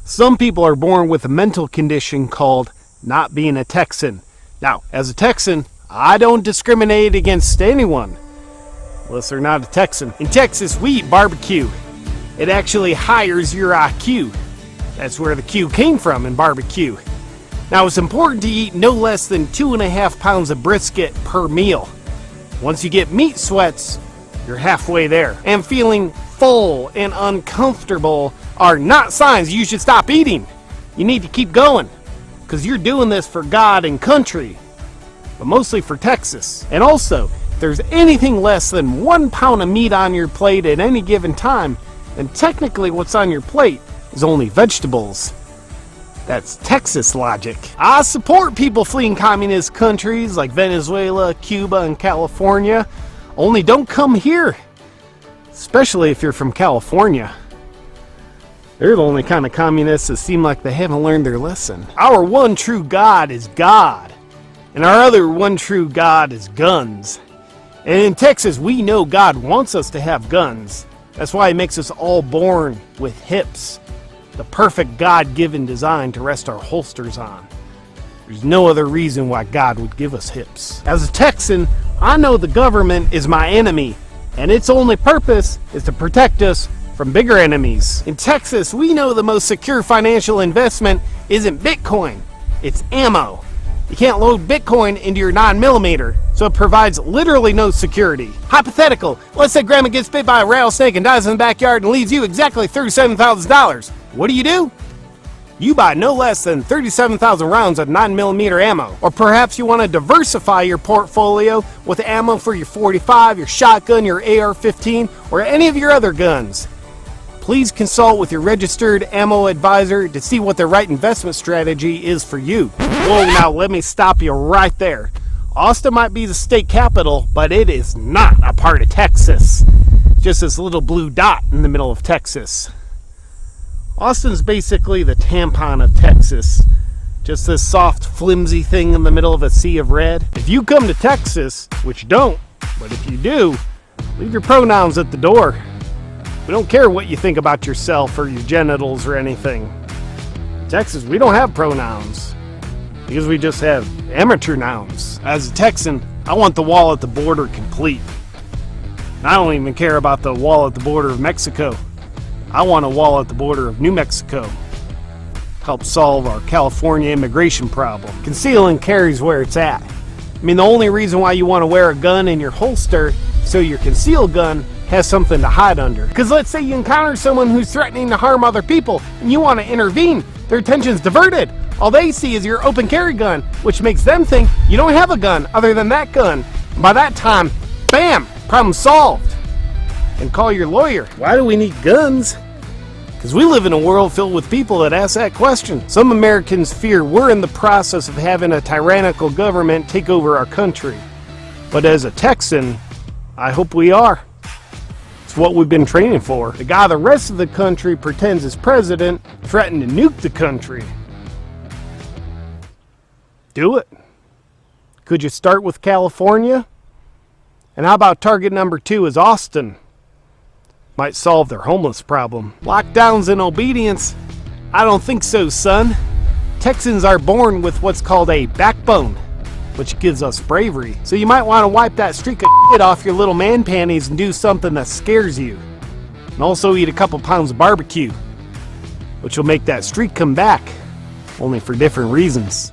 Some people are born with a mental condition called not being a Texan. Now, as a Texan, I don't discriminate against anyone, unless they're not a Texan. In Texas, we eat barbecue. It actually hires your IQ. That's where the Q came from in barbecue. Now, it's important to eat no less than 2.5 pounds of brisket per meal. Once you get meat sweats, you're halfway there. And feeling full and uncomfortable are not signs you should stop eating. You need to keep going, because you're doing this for God and country, but mostly for Texas. And also, if there's anything less than 1 pound of meat on your plate at any given time, then technically what's on your plate is only vegetables. That's Texas logic. I support people fleeing communist countries like Venezuela, Cuba, and California. Only don't come here, especially if you're from California. They're the only kind of communists that seem like they haven't learned their lesson. Our one true God is God, and our other one true God is guns. And in Texas, we know God wants us to have guns. That's why He makes us all born with hips, the perfect God-given design to rest our holsters on. There's no other reason why God would give us hips. As a Texan, I know the government is my enemy, and its only purpose is to protect us from bigger enemies. In Texas, we know the most secure financial investment isn't Bitcoin, it's ammo. You can't load Bitcoin into your 9mm, so it provides literally no security. Hypothetical, let's say grandma gets bit by a rattlesnake and dies in the backyard and leaves you exactly $37,000. What do? You buy no less than 37,000 rounds of 9mm ammo. Or perhaps you want to diversify your portfolio with ammo for your .45, your shotgun, your AR-15, or any of your other guns. Please consult with your registered ammo advisor to see what the right investment strategy is for you. Whoa, now let me stop you right there. Austin might be the state capital, but it is not a part of Texas. It's just this little blue dot in the middle of Texas. Austin's basically the tampon of Texas. Just this soft, flimsy thing in the middle of a sea of red. If you come to Texas, which you don't, but if you do, leave your pronouns at the door. We don't care what you think about yourself or your genitals or anything. In Texas, we don't have pronouns, because we just have amateur nouns. As a Texan, I want the wall at the border complete. And I don't even care about the wall at the border of Mexico. I want a wall at the border of New Mexico. Help solve our California immigration problem. Conceal and carry's where it's at. I mean, the only reason why you want to wear a gun in your holster so your concealed gun has something to hide under. Because let's say you encounter someone who's threatening to harm other people and you want to intervene. Their attention's diverted. All they see is your open carry gun, which makes them think you don't have a gun other than that gun. And by that time, bam, problem solved. And call your lawyer. Why do we need guns? Because we live in a world filled with people that ask that question. Some Americans fear we're in the process of having a tyrannical government take over our country. But as a Texan, I hope we are. It's what we've been training for. The guy the rest of the country pretends is president threatened to nuke the country. Do it. Could you start with California? And how about target number 2 is Austin? Might solve their homeless problem. Lockdowns and obedience? I don't think so, son. Texans are born with what's called a backbone, which gives us bravery. So you might want to wipe that streak of shit off your little man panties and do something that scares you. And also eat a couple pounds of barbecue, which will make that streak come back, only for different reasons.